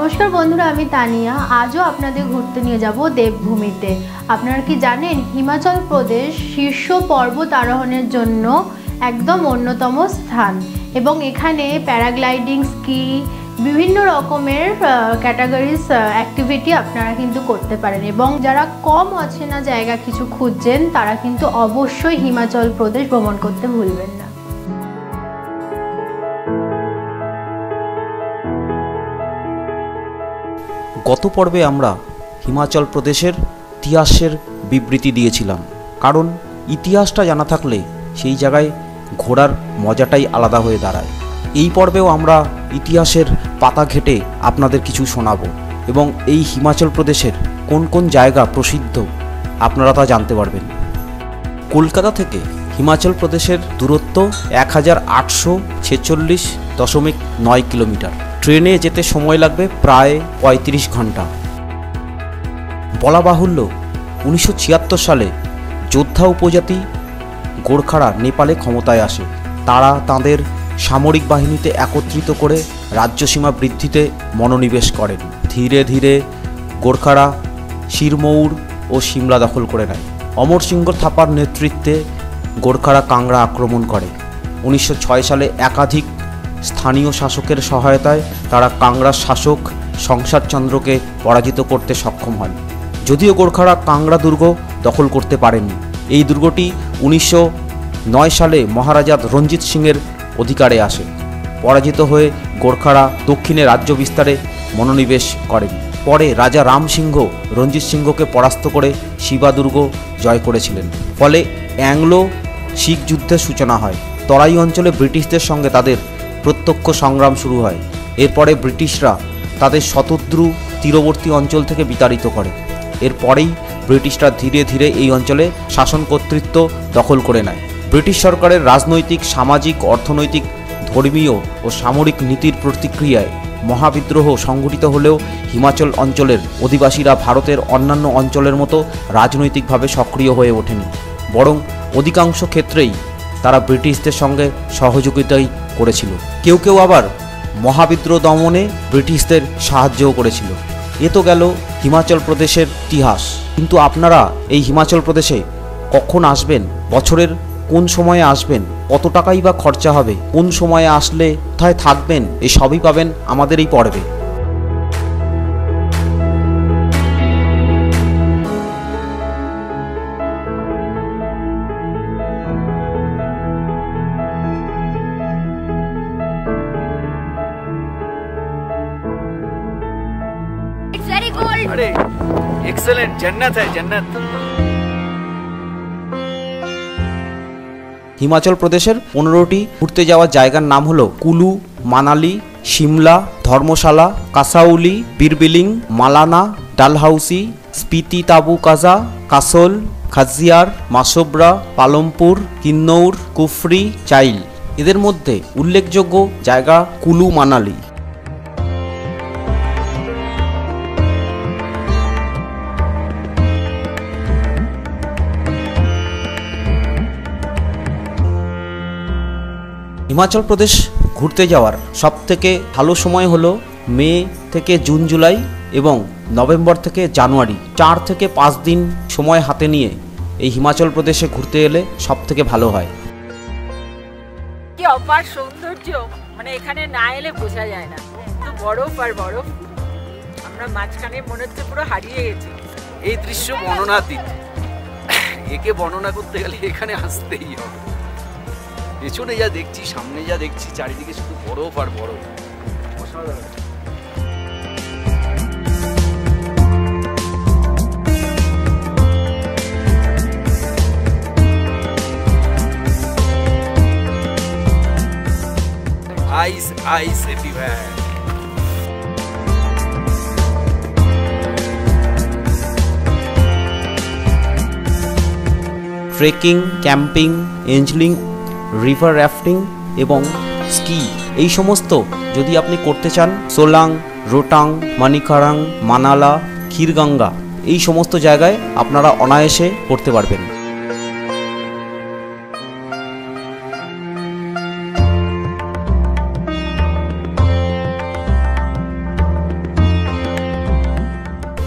নমস্কার বন্ধুরা, আমি তানিয়া। আজও আপনাদের ঘুরতে নিয়ে যাব দেবভূমিতে। আপনারা কি জানেন, হিমাচল প্রদেশ শীর্ষ পর্বত আরোহণের জন্য একদম অন্যতম স্থান এবং এখানে প্যারাগ্লাইডিং, স্কি, বিভিন্ন রকমের ক্যাটাগরিজ অ্যাক্টিভিটি আপনারা কিন্তু করতে পারেন। এবং যারা কম অচেনা জায়গা কিছু খুঁজছেন তারা কিন্তু অবশ্যই হিমাচল প্রদেশ ভ্রমণ করতে ভুলবেন না। গত পর্বে আমরা হিমাচল প্রদেশের ইতিহাসের বিবৃতি দিয়েছিলাম, কারণ ইতিহাসটা জানা থাকলে সেই জায়গায় ঘোরার মজাটাই আলাদা হয়ে দাঁড়ায়। এই পর্বেও আমরা ইতিহাসের পাতা ঘেঁটে আপনাদের কিছু শোনাবো এবং এই হিমাচল প্রদেশের কোন কোন জায়গা প্রসিদ্ধ আপনারা তা জানতে পারবেন। কলকাতা থেকে হিমাচল প্রদেশের দূরত্ব 1846.9 কিলোমিটার। ট্রেনে যেতে সময় লাগবে প্রায় 35 ঘন্টা। বলা বাহুল্য, 1976 সালে যোদ্ধা উপজাতি গোর্খারা নেপালে ক্ষমতায় আসে। তারা তাদের সামরিক বাহিনীতে একত্রিত করে রাজ্যসীমা বৃদ্ধিতে মনোনিবেশ করেন। ধীরে ধীরে গোর্খারা সিরমৌর ও সিমলা দখল করে নেয়। অমর সিংহ থাপার নেতৃত্বে গোর্খারা কাংড়া আক্রমণ করে। 1906 সালে একাধিক স্থানীয় শাসকের সহায়তায় তারা কাংড়ার শাসক সংসারচন্দ্রকে পরাজিত করতে সক্ষম হয়। যদিও গোর্খারা কাংড়া দুর্গ দখল করতে পারেনি। এই দুর্গটি 1909 সালে মহারাজা রঞ্জিত সিংয়ের অধিকারে আসে। পরাজিত হয়ে গোর্খারা দক্ষিণে রাজ্য বিস্তারে মনোনিবেশ করেন। পরে রাজা রাম সিংহ রঞ্জিত সিংহকে পরাস্ত করে শিবা দুর্গ জয় করেছিলেন। ফলে অ্যাংলো শিখ যুদ্ধের সূচনা হয়। তরাই অঞ্চলে ব্রিটিশদের সঙ্গে তাদের প্রত্যক্ষ সংগ্রাম শুরু হয়। এরপরে ব্রিটিশরা তাদের শতদ্রু তীরবর্তী অঞ্চল থেকে বিতাড়িত করে। এরপরেই ব্রিটিশরা ধীরে ধীরে এই অঞ্চলে শাসন কর্তৃত্ব দখল করে নেয়। ব্রিটিশ সরকারের রাজনৈতিক, সামাজিক, অর্থনৈতিক, ধর্মীয় ও সামরিক নীতির প্রতিক্রিয়ায় মহাবিদ্রোহ সংঘটিত হলেও হিমাচল অঞ্চলের অধিবাসীরা ভারতের অন্যান্য অঞ্চলের মতো রাজনৈতিকভাবে সক্রিয় হয়ে ওঠেনি, বরং অধিকাংশ ক্ষেত্রেই তারা ব্রিটিশদের সঙ্গে সহযোগিতাই করেছিল। কেউ কেউ আবার মহাবিদ্রোহ দমনে ব্রিটিশদের সাহায্যও করেছিল। এ তো গেল হিমাচল প্রদেশের ইতিহাস। কিন্তু আপনারা এই হিমাচল প্রদেশে কখন আসবেন, বছরের কোন সময়ে আসবেন, কত টাকাই বা খরচা হবে, কোন সময়ে আসলে কোথায় থাকবেন, এই সবই পাবেন আমাদের এই পর্বে। अरे एक्सेलेंट, जन्नत है जन्नत। হিমাচল প্রদেশের 15টি ঘুরতে যাওয়ার জায়গার নাম হলো কুলু, মানালি, শিমলা, ধর্মশালা, কাসাউলি, বীরবিলিং, মালানা, ডালহাউসি, স্পিতি, তাবু কাজা, কাসল, খাজিয়ার, মাসোবরা, পালমপুর, কিন্নৌর, কুফরি, চাইল। এদের মধ্যে উল্লেখযোগ্য জায়গা কুলু, মানালি। হিমাচল প্রদেশ ঘুরতে যাওয়ার সবথেকে ভালো সময় হলো মে থেকে জুন, জুলাই এবং নভেম্বর থেকে জানুয়ারি। 4 থেকে 5 দিন সময় হাতে নিয়ে এই হিমাচল প্রদেশে ঘুরতে এলে সবথেকে ভালো হয়। কি অপার সৌন্দর্য, মানে এখানে না এলে বোঝা যায় না। তো বরফ আর বরফ, আমরা মাঝখানে মনে হচ্ছে পুরো হারিয়ে গেছি। এই দৃশ্য বর্ণনাতীত, একে বর্ণনা করতে গেলে এখানে আসতেই হবে। পেছনে যা দেখছি, সামনে যা দেখছি, চারিদিকে শুধু বরফ আর বরফ। অসাধারণ। Ice ice everywhere. Trekking, camping, angling, river rafting এবং স্কি, এই সমস্ত যদি আপনি করতে চান, সোলাং, রোটাং, মানিকারাং, মানালা, ক্ষীরগঙ্গা, এই সমস্ত জায়গায় আপনারা অনায়াসে করতে পারবেন।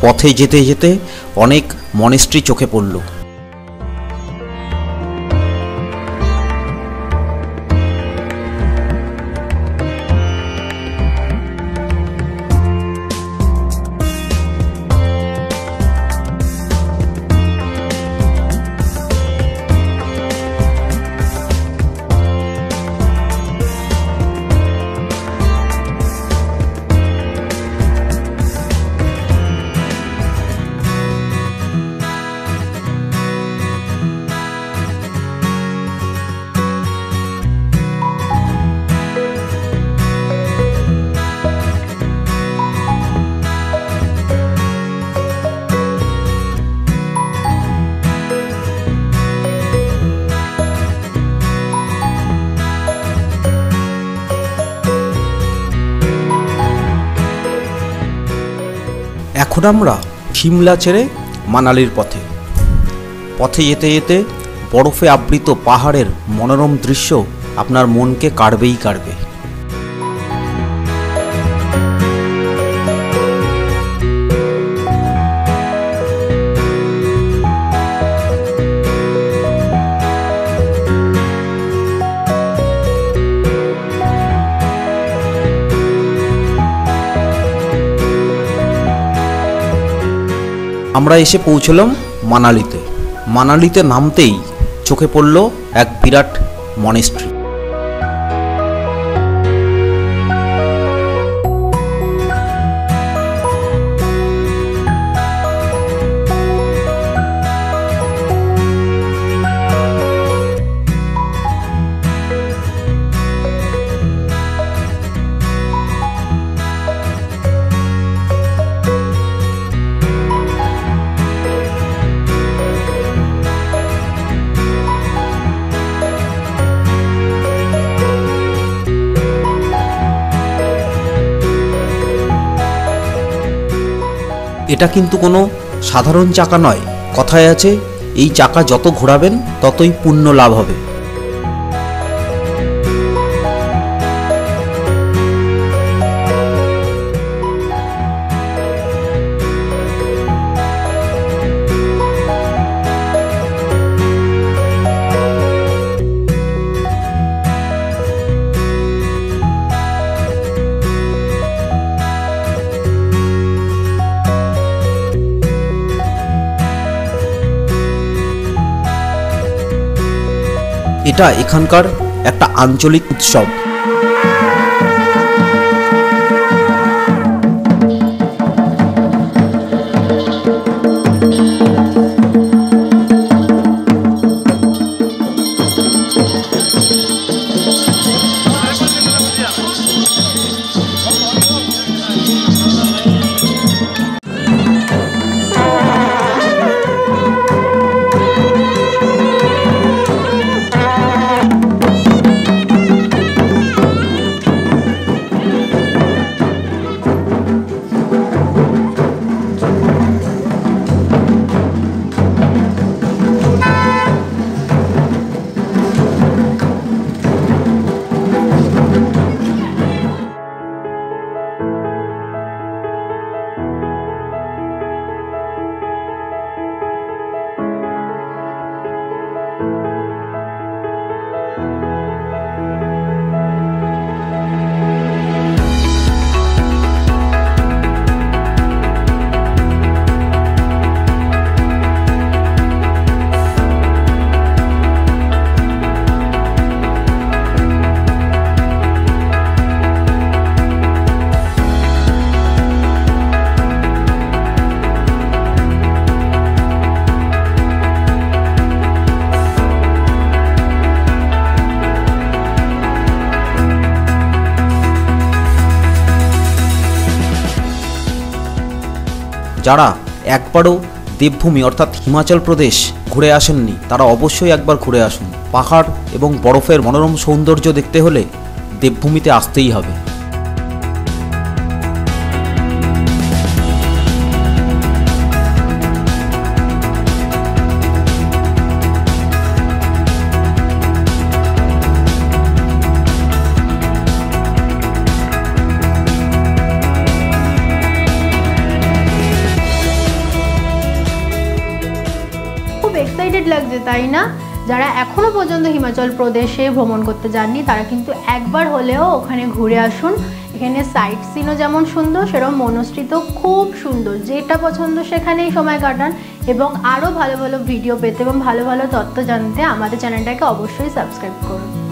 পথে যেতে যেতে অনেক মনেস্ট্রি চোখে পড়ল। এখন আমরা শিমলা ছেড়ে মানালির পথে যেতে যেতে বরফে আবৃত পাহাড়ের মনোরম দৃশ্য আপনার মনকে কাড়বেই কাড়বে। আমরা এসে পৌঁছলাম মানালিতে নামতেই চোখে পড়ল এক বিরাট মনেস্ট্রি। এটা কিন্তু কোনো সাধারণ চাকা নয়, কথায় আছে এই চাকা যত ঘোরাবেন ততই পুণ্য লাভ হবে। এটা এখানকার একটা আঞ্চলিক উৎসব। যারা একবারও দেবভূমি অর্থাৎ হিমাচল প্রদেশ ঘুরে আসেননি তারা অবশ্যই একবার ঘুরে আসুন। পাহাড় এবং বরফের মনোরম সৌন্দর্য দেখতে হলে দেবভূমিতে আসতেই হবে। এক্সাইটেড লাগছে, তাই না? যারা এখনও পর্যন্ত হিমাচল প্রদেশে ভ্রমণ করতে যাননি তারা কিন্তু একবার হলেও ওখানে ঘুরে আসুন। এখানে সাইট সিনও যেমন সুন্দর, সেরকম মনস্ট্রিতেও খুব সুন্দর। যেটা পছন্দ সেখানেই সময় কাটান। এবং আরও ভালো ভালো ভিডিও পেতে এবং ভালো ভালো তথ্য জানতে আমাদের চ্যানেলটাকে অবশ্যই সাবস্ক্রাইব করুন।